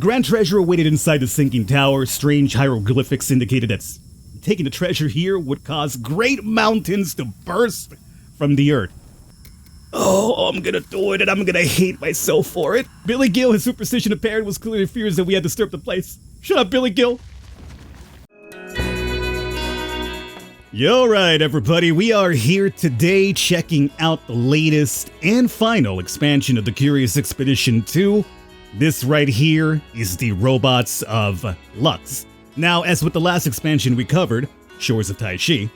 Grand treasure awaited inside the sinking tower. Strange hieroglyphics indicated that taking the treasure here would cause great mountains to burst from the earth. Oh, I'm gonna do it and I'm gonna hate myself for it. Billy Gill, his superstition apparent, was clearly fears that we had disturbed the place. Shut up, Billy Gill. Yo, right, everybody, we are here today checking out the latest and final expansion of the Curious Expedition 2. This right here is the Robots of Lux. Now, as with the last expansion we covered, Shores of Taishi,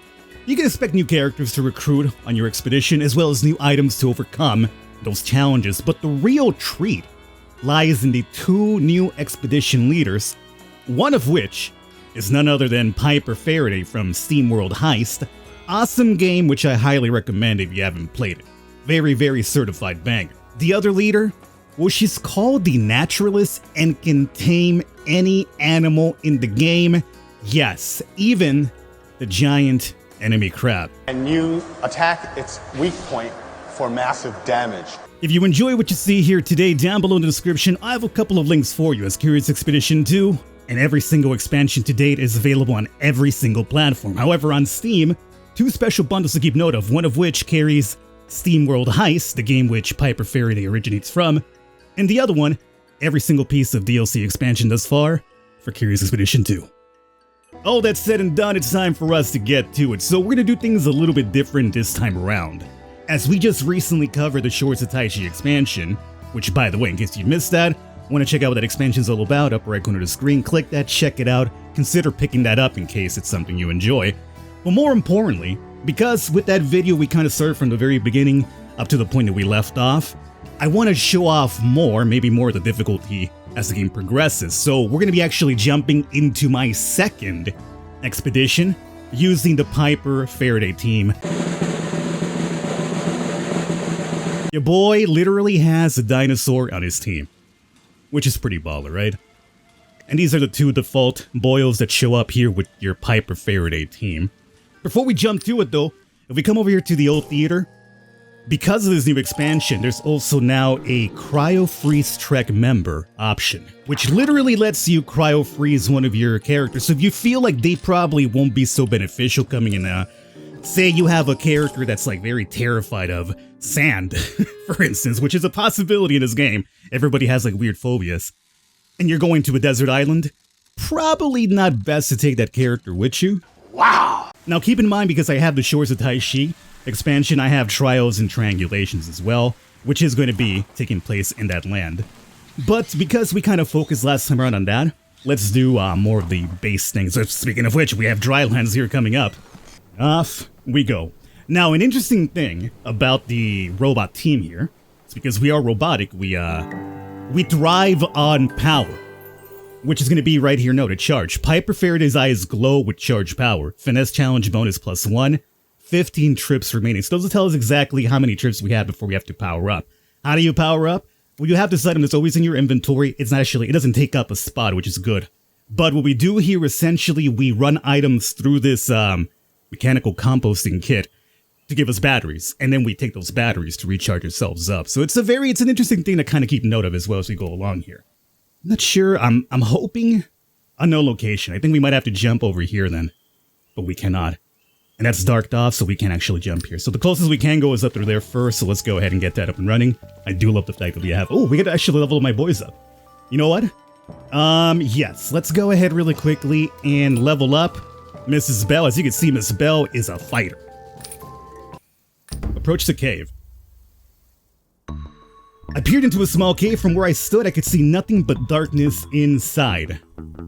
you can expect new characters to recruit on your expedition as well as new items to overcome those challenges, but the real treat lies in the two new expedition leaders, one of which is none other than Piper Faraday from SteamWorld Heist. Awesome game which I highly recommend if you haven't played it. Very, very certified banger. The other leader, well, she's called the Naturalist and can tame any animal in the game. Yes, even the giant enemy crab. And you attack its weak point for massive damage. If you enjoy what you see here today, down below in the description, I have a couple of links for you as Curious Expedition 2. And every single expansion to date is available on every single platform. However, on Steam, two special bundles to keep note of, one of which carries SteamWorld Heist, the game which Piper Faraday originates from, and the other one, every single piece of DLC expansion thus far for Curious Expedition 2. All that said and done, it's time for us to get to it. So we're gonna do things a little bit different this time around. As we just recently covered the Shores of Taishi expansion, which, by the way, in case you missed that, want to check out what that expansion is all about, upper right corner of the screen, click that, check it out, consider picking that up in case it's something you enjoy. But more importantly, because with that video we kind of started from the very beginning up to the point that we left off, I want to show off more, maybe more of the difficulty as the game progresses. So we're going to be actually jumping into my second expedition using the Piper Faraday team. Your boy literally has a dinosaur on his team, which is pretty baller, right? And these are the two default boils that show up here with your Piper Faraday team. Before we jump to it though, if we come over here to the old theater, because of this new expansion, there's also now a Cryo Freeze Trek member option, which literally lets you cryo freeze one of your characters. So if you feel like they probably won't be so beneficial coming in, say you have a character that's like very terrified of sand, for instance, which is a possibility in this game. Everybody has like weird phobias. And you're going to a desert island, probably not best to take that character with you. Wow! Now keep in mind, because I have the Shores of Taishi expansion, I have trials and triangulations as well, which is going to be taking place in that land. But because we kind of focused last time around on that, let's do more of the base things. So speaking of which, we have drylands here coming up. Off we go. Now, an interesting thing about the robot team here is because we are robotic, we thrive on power, which is going to be right here noted. Charge. Piper Faraday's eyes glow with charge power. Finesse challenge bonus +1. 15 trips remaining. So those will tell us exactly how many trips we have before we have to power up. How do you power up? Well, you have this item that's always in your inventory. It's not actually, it doesn't take up a spot, which is good. But what we do here, essentially, we run items through this mechanical composting kit to give us batteries, and then we take those batteries to recharge ourselves up. So it's an interesting thing to kind of keep note of as well as we go along here. I'm not sure, I'm hoping a no location. I think we might have to jump over here then, but we cannot. And that's darked off, so we can't actually jump here. So the closest we can go is up through there first, so let's go ahead and get that up and running. I do love the fact that we have, oh, we get to actually level my boys up. You know what? Yes, let's go ahead really quickly and level up Mrs. Bell. As you can see, Miss Bell is a fighter. Approach the cave. I peered into a small cave. From where I stood, I could see nothing but darkness inside.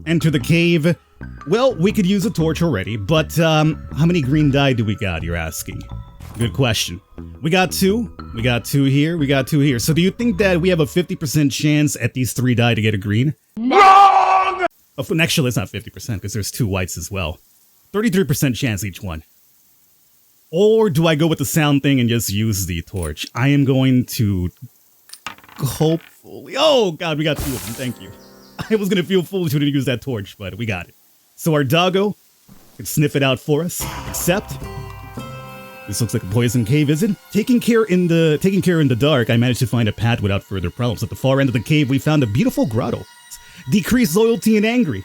Enter the cave. Well, we could use a torch already, but how many green dye do we got, you're asking? Good question. We got two. We got two here. We got two here. So do you think that we have a 50% chance at these 3 dye to get a green? Wrong! Oh, actually, it's not 50% because there's 2 whites as well. 33% chance each one. Or do I go with the sound thing and just use the torch? I am going to hopefully... Oh, God, we got 2 of them. Thank you. I was going to feel foolish to use that torch, but we got it. So our doggo can sniff it out for us, except... This looks like a poison cave, is it? Taking care in the dark, I managed to find a path without further problems. At the far end of the cave, we found a beautiful grotto. Decreased loyalty and angry.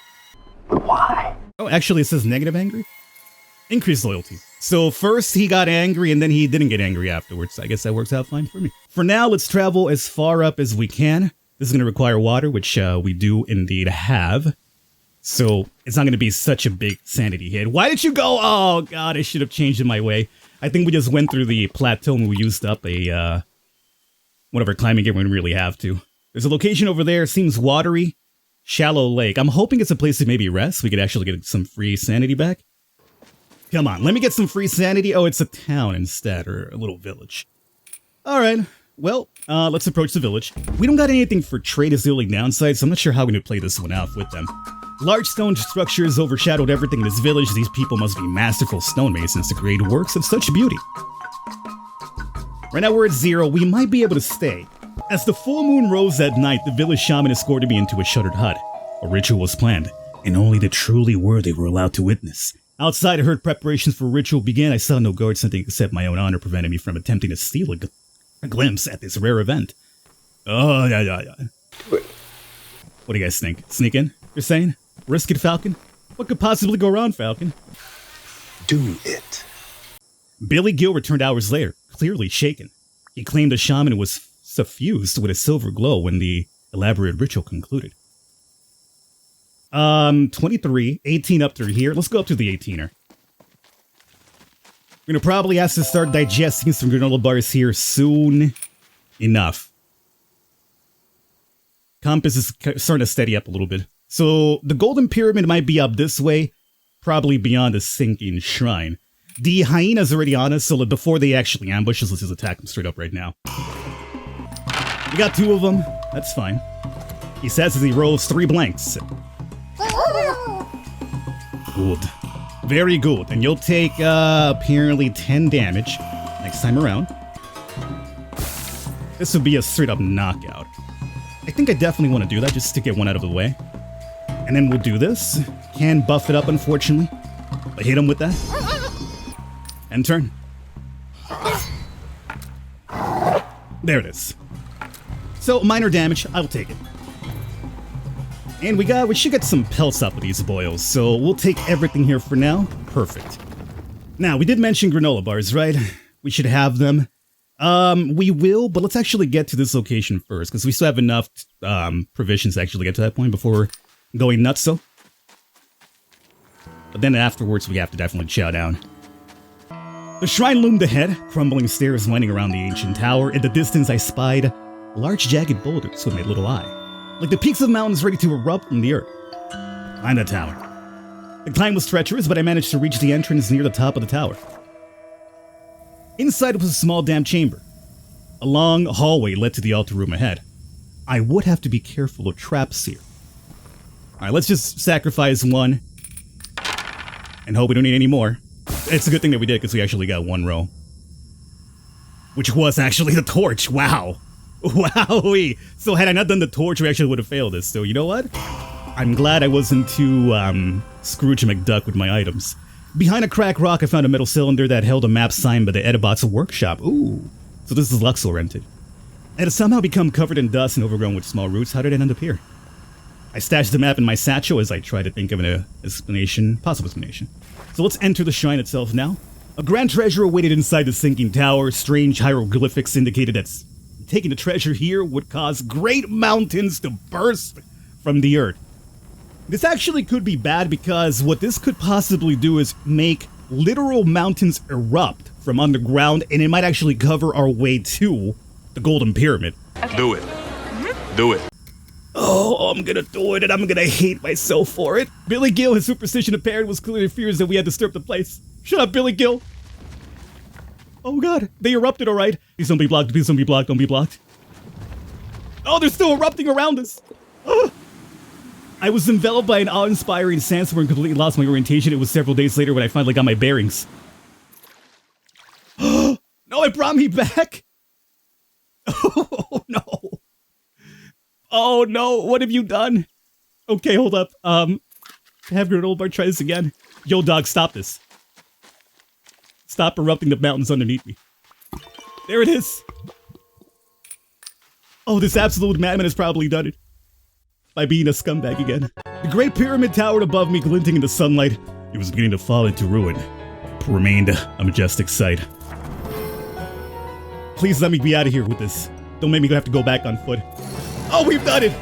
Why? Oh, actually it says negative angry? Increased loyalty. So first he got angry and then he didn't get angry afterwards. I guess that works out fine for me. For now, let's travel as far up as we can. This is going to require water, which we do indeed have. So it's not going to be such a big sanity hit. Why did you go? Oh god, I should have changed it my way. I think we just went through the plateau and we used up a one of our climbing gear. We didn't really have to. There's a location over there. Seems watery. Shallow lake. I'm hoping it's a place to maybe rest. We could actually get some free sanity back. Come on, let me get some free sanity. Oh, it's a town instead, or a little village. Alright, well, let's approach the village. We don't got anything for trade as the only downside, so I'm not sure how we're going to play this one out with them. Large stone structures overshadowed everything in this village. These people must be masterful stonemasons to create works of such beauty. Right now we're at 0. We might be able to stay. As the full moon rose that night, the village shaman escorted me into a shuttered hut. A ritual was planned, and only the truly worthy were allowed to witness. Outside, I heard preparations for ritual begin. I saw no guards, something except my own honor prevented me from attempting to steal a glimpse at this rare event. Oh, yeah. What do you guys think? Sneak in, you're saying? Risk it, Falcon? What could possibly go wrong, Falcon? Do it. Billy Gill returned hours later, clearly shaken. He claimed the shaman was suffused with a silver glow when the elaborate ritual concluded. 23, 18 up through here. Let's go up to the 18er. We're gonna probably have to start digesting some granola bars here soon enough. Compass is starting to steady up a little bit. So the golden pyramid might be up this way, probably beyond the sinking shrine. The hyena's already on us, so before they actually ambush us, let's just attack them straight up right now. We got 2 of them. That's fine. He says as he rolls 3 blanks. Good. Very good. And you'll take, apparently 10 damage next time around. This would be a straight-up knockout. I think I definitely want to do that just to get one out of the way. And then we'll do this. Can buff it up, unfortunately. But hit him with that. End turn. There it is. So, minor damage. I'll take it. And we should get some pelts up with these boils, so we'll take everything here for now. Perfect. Now, we did mention granola bars, right? We should have them. We will, but let's actually get to this location first, because we still have enough provisions to actually get to that point before we're going nuts, so. But then afterwards, we have to definitely chow down. The shrine loomed ahead, crumbling stairs winding around the ancient tower. In the distance, I spied large jagged boulders with my little eye, like the peaks of mountains ready to erupt from the earth. Behind the tower. The climb was treacherous, but I managed to reach the entrance near the top of the tower. Inside was a small damp chamber. A long hallway led to the altar room ahead. I would have to be careful of traps here. Alright, let's just sacrifice one. And hope we don't need any more. It's a good thing that we did, because we actually got 1 row. Which was actually the torch, wow! Wowee! So had I not done the torch, we actually would have failed this. So you know what? I'm glad I wasn't too, Scrooge McDuck with my items. Behind a cracked rock, I found a metal cylinder that held a map signed by the Edibot's workshop. Ooh. So this is Luxor rented. It had somehow become covered in dust and overgrown with small roots. How did it end up here? I stashed the map in my satchel as I tried to think of an possible explanation. So let's enter the shrine itself now. A grand treasure awaited inside the sinking tower. Strange hieroglyphics indicated that taking the treasure here would cause great mountains to burst from the earth. This actually could be bad, because what this could possibly do is make literal mountains erupt from underground, and it might actually cover our way to the Golden Pyramid. Okay. Do it. Do it. Oh, I'm gonna do it, and I'm gonna hate myself for it. Billy Gill, his superstition apparent, was clearly fears that we had disturbed the place. Shut up, Billy Gill. Oh god, they erupted, alright. Please don't be blocked, please don't be blocked, don't be blocked. Oh, they're still erupting around us. I was enveloped by an awe-inspiring sandstorm and completely lost my orientation. It was several days later when I finally got my bearings. No, it brought me back! Oh no. Oh no, what have you done? Okay, hold up. Have granola bar try this again. Yo, dog, stop this. Stop erupting the mountains underneath me. There it is. Oh, this absolute madman has probably done it. by being a scumbag again. The Great Pyramid towered above me, glinting in the sunlight. It was beginning to fall into ruin. It remained a majestic sight. Please let me be out of here with this. Don't make me have to go back on foot. Oh, we've done it!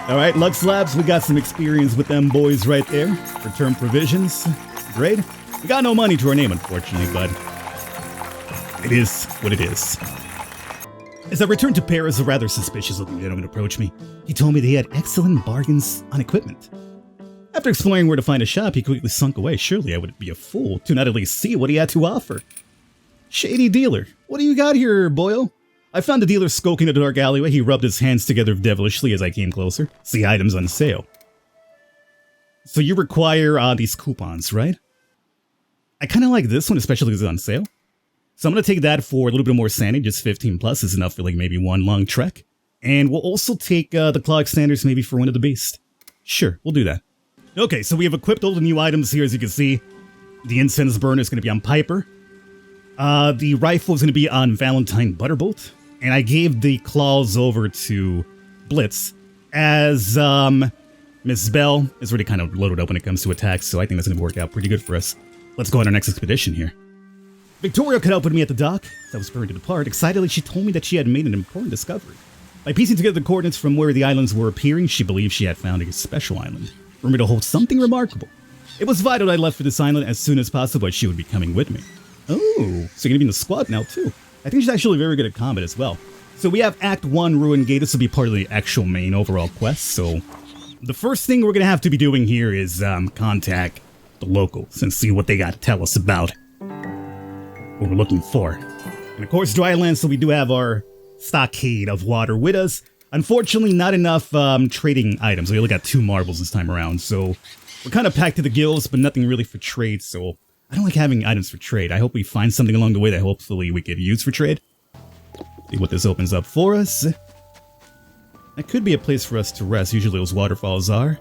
Alright, Lux Labs, we got some experience with them boys right there. Return provisions. Great. We got no money to our name, unfortunately, but it is what it is. As I returned to Paris, a rather suspicious-looking gentleman approached me. He told me they had excellent bargains on equipment. After exploring where to find a shop, he quickly slunk away. Surely I would be a fool to not at least see what he had to offer. Shady dealer, what do you got here, boyo? I found the dealer skulking in a dark alleyway. He rubbed his hands together devilishly as I came closer. See items on sale. So you require these coupons, right? I kind of like this one, especially because it's on sale. So I'm going to take that for a little bit more sanity. Just 15 plus is enough for like maybe one long trek. And we'll also take the claw extenders maybe for one of the beast. Sure, we'll do that. Okay, so we have equipped all the new items here, as you can see. The incense burner is going to be on Piper. The rifle is going to be on Valentine Butterbolt. And I gave the claws over to Blitz, as Miss Bell is already kind of loaded up when it comes to attacks, so I think that's going to work out pretty good for us. Let's go on our next expedition here. Victoria caught up with me at the dock. As I was preparing to depart, excitedly she told me that she had made an important discovery. By piecing together the coordinates from where the islands were appearing, she believed she had found a special island, rumored to hold something remarkable. It was vital that I left for this island as soon as possible, but she would be coming with me. Oh, so you're going to be in the squad now too. I think she's actually very good at combat as well. So we have Act 1 Ruin Gate. This will be part of the actual main overall quest. So the first thing we're going to have to be doing here is contact the locals and see what they got to tell us about what we're looking for. And of course, dry land, so we do have our stockade of water with us. Unfortunately, not enough trading items. We only got 2 marbles this time around. So we're kind of packed to the gills, but nothing really for trade. So I don't like having items for trade. I hope we find something along the way that hopefully we could use for trade. See what this opens up for us. That could be a place for us to rest. Usually those waterfalls are.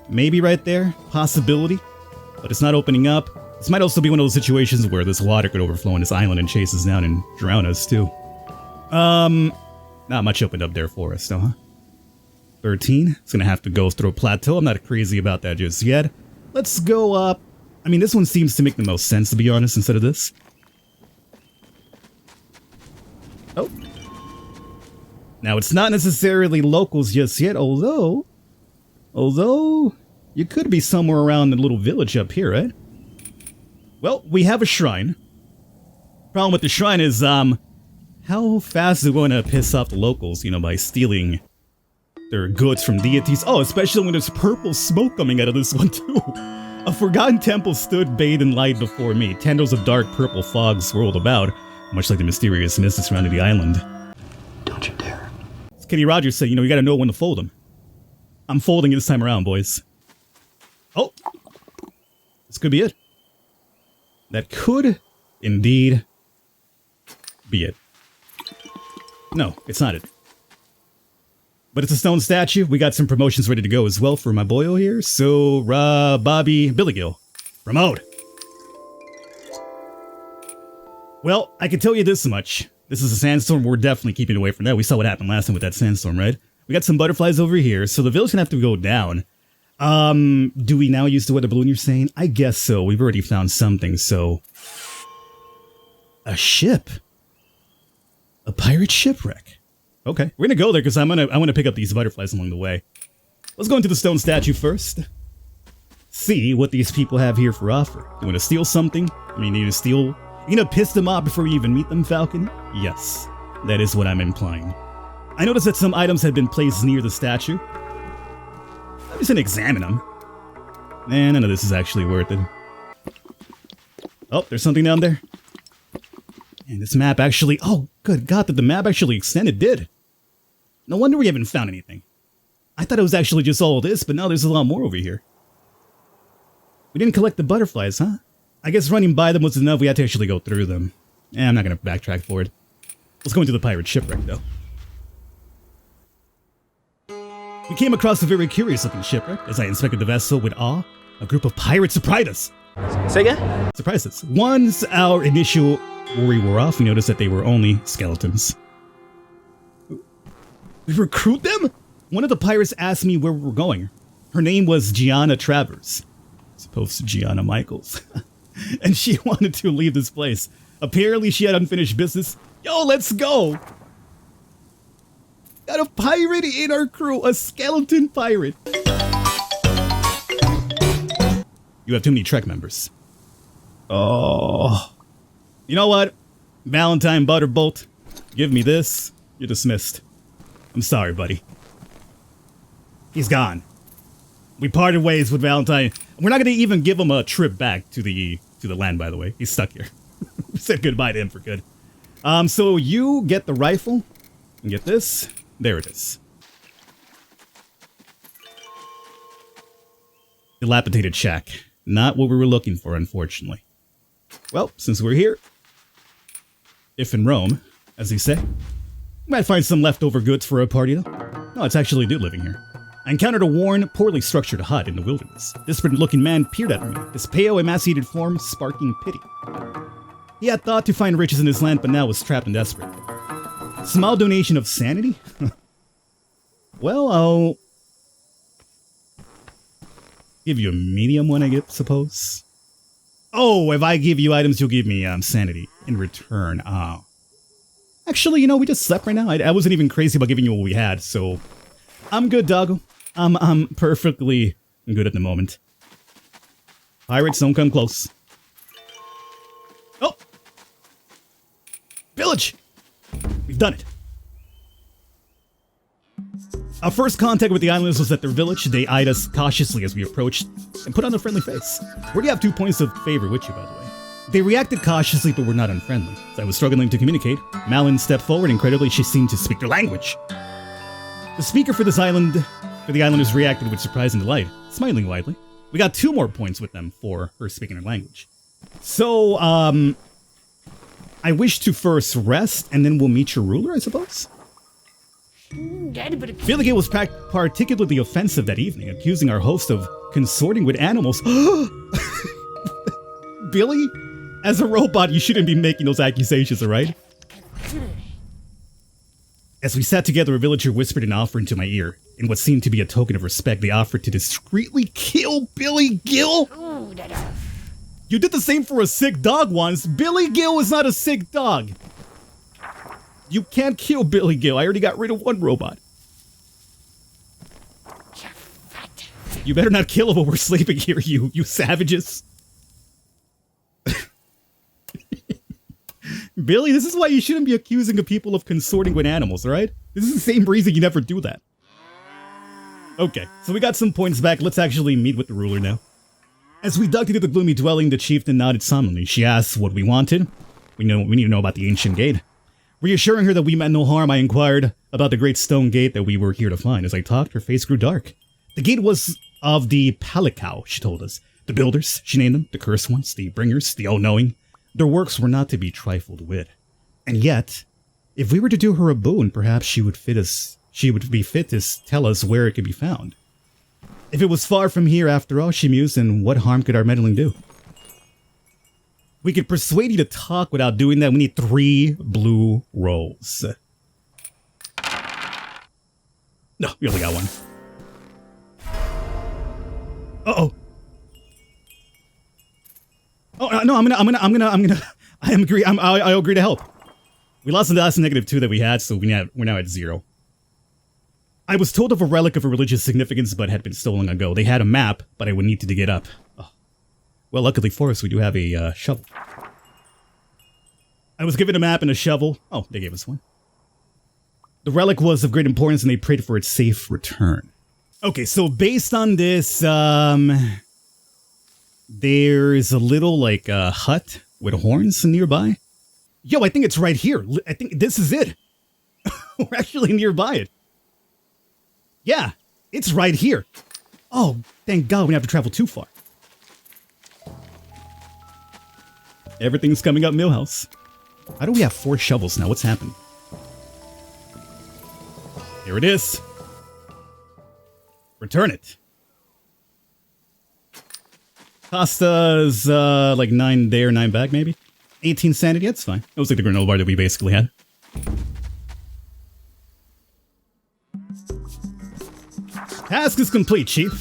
Maybe right there. Possibility. But it's not opening up. This might also be one of those situations where this water could overflow on this island and chase us down and drown us too. Not much opened up there for us though, huh? 13. It's gonna have to go through a plateau. I'm not crazy about that just yet. Let's go up. I mean, this one seems to make the most sense, to be honest, instead of this. Oh. Now, it's not necessarily locals just yet, although you could be somewhere around the little village up here, right? Well, we have a shrine. Problem with the shrine is, how fast is it going to piss off the locals, you know, by stealing their goods from deities? Oh, especially when there's purple smoke coming out of this one, too. A forgotten temple stood bathed in light before me. Tendrils of dark purple fog swirled about, much like the mysterious mist that surrounded the island. Don't you dare. As Kenny Rogers said, you know, you gotta know when to fold them. I'm folding it this time around, boys. Oh! This could be it. That could, indeed, be it. No, it's not it. But it's a stone statue. We got some promotions ready to go as well for my boyo here. So, Bobby Billigill. Promote! Well, I can tell you this much. This is a sandstorm. We're definitely keeping away from that. We saw what happened last time with that sandstorm, right? We got some butterflies over here. So the village can have to go down. Do we now use the weather balloon, you're saying? I guess so. We've already found something, so... A ship. A pirate shipwreck. Okay, we're gonna go there because I want to pick up these butterflies along the way. Let's go into the stone statue first. See what these people have here for offer. You want to steal something? I mean, you steal... You gonna piss them off before you even meet them, Falcon? Yes, that is what I'm implying. I noticed that some items had been placed near the statue. I'm just gonna examine them. Man, none of this is actually worth it. Oh, there's something down there. And this map actually... Oh, good God, that the map actually extended did. No wonder we haven't found anything. I thought it was actually just all this, but now there's a lot more over here. We didn't collect the butterflies, huh? I guess running by them was enough. We had to actually go through them. I'm not going to backtrack for it. Let's go into the pirate shipwreck, though. We came across a very curious-looking shipwreck. As I inspected the vessel with awe, a group of pirates surprised us. Say again? Surprised us. Once our initial worry wore off, we noticed that they were only skeletons. We recruit them? One of the pirates asked me where we were going. Her name was Gianna Travers. As opposed to Gianna Michaels. And she wanted to leave this place. Apparently she had unfinished business. Yo, let's go! Got a pirate in our crew, a skeleton pirate. You have too many Trek members. Oh. You know what? Valentine Butterbolt, give me this. You're dismissed. I'm sorry, buddy. He's gone. We parted ways with Valentine. We're not gonna even give him a trip back to the land, by the way. He's stuck here. We said goodbye to him for good. So you get the rifle and get this. There it is. Dilapidated shack. Not what we were looking for, unfortunately. Well, since we're here, if in Rome, as they say, we might find some leftover goods for a party, though. No, it's actually a dude living here. I encountered a worn, poorly structured hut in the wilderness. This disparate-looking man peered at me, his pale, emaciated form sparking pity. He had thought to find riches in his land, but now was trapped and desperate. Small donation of sanity? Well, I'll give you a medium one, I suppose. Oh, if I give you items, you'll give me sanity in return. Oh. Actually, you know, we just slept right now. I wasn't even crazy about giving you what we had, so I'm good, doggo. I'm perfectly good at the moment. Pirates, don't come close. Oh! Village! We've done it. Our first contact with the islanders was at their village. They eyed us cautiously as we approached and put on a friendly face. Where do you have 2 points of favor with you, by the way? They reacted cautiously but were not unfriendly. As I was struggling to communicate, Malin stepped forward. Incredibly, she seemed to speak their language. The speaker for the islanders reacted with surprise and delight, smiling widely. We got 2 more points with them for her speaking their language. So, I wish to first rest, and then we'll meet your ruler, I suppose? Billy was particularly offensive that evening, accusing our host of consorting with animals. Billy? As a robot, you shouldn't be making those accusations, alright? As we sat together, a villager whispered an offer into my ear. In what seemed to be a token of respect, they offered to discreetly kill Billy Gill. You did the same for a sick dog once. Billy Gill is not a sick dog. You can't kill Billy Gill. I already got rid of 1 robot. You better not kill him while we're sleeping here, you savages. Billy, this is why you shouldn't be accusing of people of consorting with animals, alright? This is the same reason you never do that. Okay, so we got some points back. Let's actually meet with the ruler now. As we dug into the gloomy dwelling, the chieftain nodded solemnly. She asked what we wanted. We need to know about the ancient gate. Reassuring her that we meant no harm, I inquired about the great stone gate that we were here to find. As I talked, her face grew dark. The gate was of the Palikau, she told us. The builders, she named them, the cursed ones, the bringers, the all-knowing. Their works were not to be trifled with. And yet, if we were to do her a boon, perhaps she would be fit to tell us where it could be found. If it was far from here, after all, she mused, then what harm could our meddling do? We could persuade you to talk without doing that. We need 3 blue rolls. No, we only got 1. Uh-oh. Oh no! I agree to help. We lost the last -2 that we had, so we're now at 0. I was told of a relic of a religious significance, but had been stolen ago. They had a map, but I would need to dig it up. Oh. Well, luckily for us, we do have a shovel. I was given a map and a shovel. Oh, they gave us one. The relic was of great importance, and they prayed for its safe return. Okay, so based on this, there's a little, like, hut with horns nearby. Yo, I think it's right here. I think this is it. We're actually nearby it. Yeah, it's right here. Oh, thank God we don't have to travel too far. Everything's coming up Millhouse. How do we have 4 shovels now? What's happening? Here it is. Return it. Cost us, like 9 there, 9 back, maybe? 18 sanity, that's fine. It was like the granola bar that we basically had. Task is complete, Chief.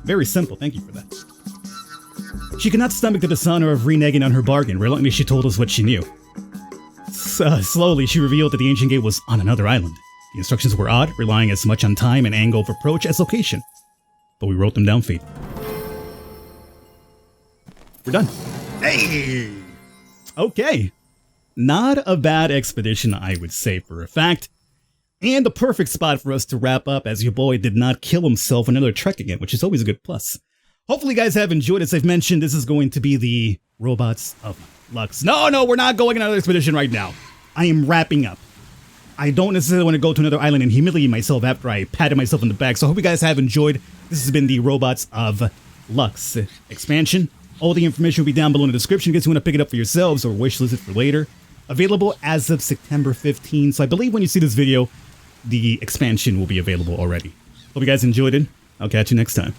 Very simple, thank you for that. She could not stomach the dishonor of reneging on her bargain. Reluctantly, she told us what she knew. Slowly, she revealed that the ancient gate was on another island. The instructions were odd, relying as much on time and angle of approach as location. But we wrote them down, Fate. We're done. Hey! Okay. Not a bad expedition, I would say for a fact. And the perfect spot for us to wrap up, as your boy did not kill himself on another trek again, which is always a good plus. Hopefully you guys have enjoyed. As I've mentioned, this is going to be the Robots of Lux. No, we're not going on another expedition right now. I am wrapping up. I don't necessarily want to go to another island and humiliate myself after I patted myself on the back. So I hope you guys have enjoyed. This has been the Robots of Lux expansion. All the information will be down below in the description in case you want to pick it up for yourselves or wishlist it for later. Available as of September 15. So I believe when you see this video, the expansion will be available already. Hope you guys enjoyed it. I'll catch you next time.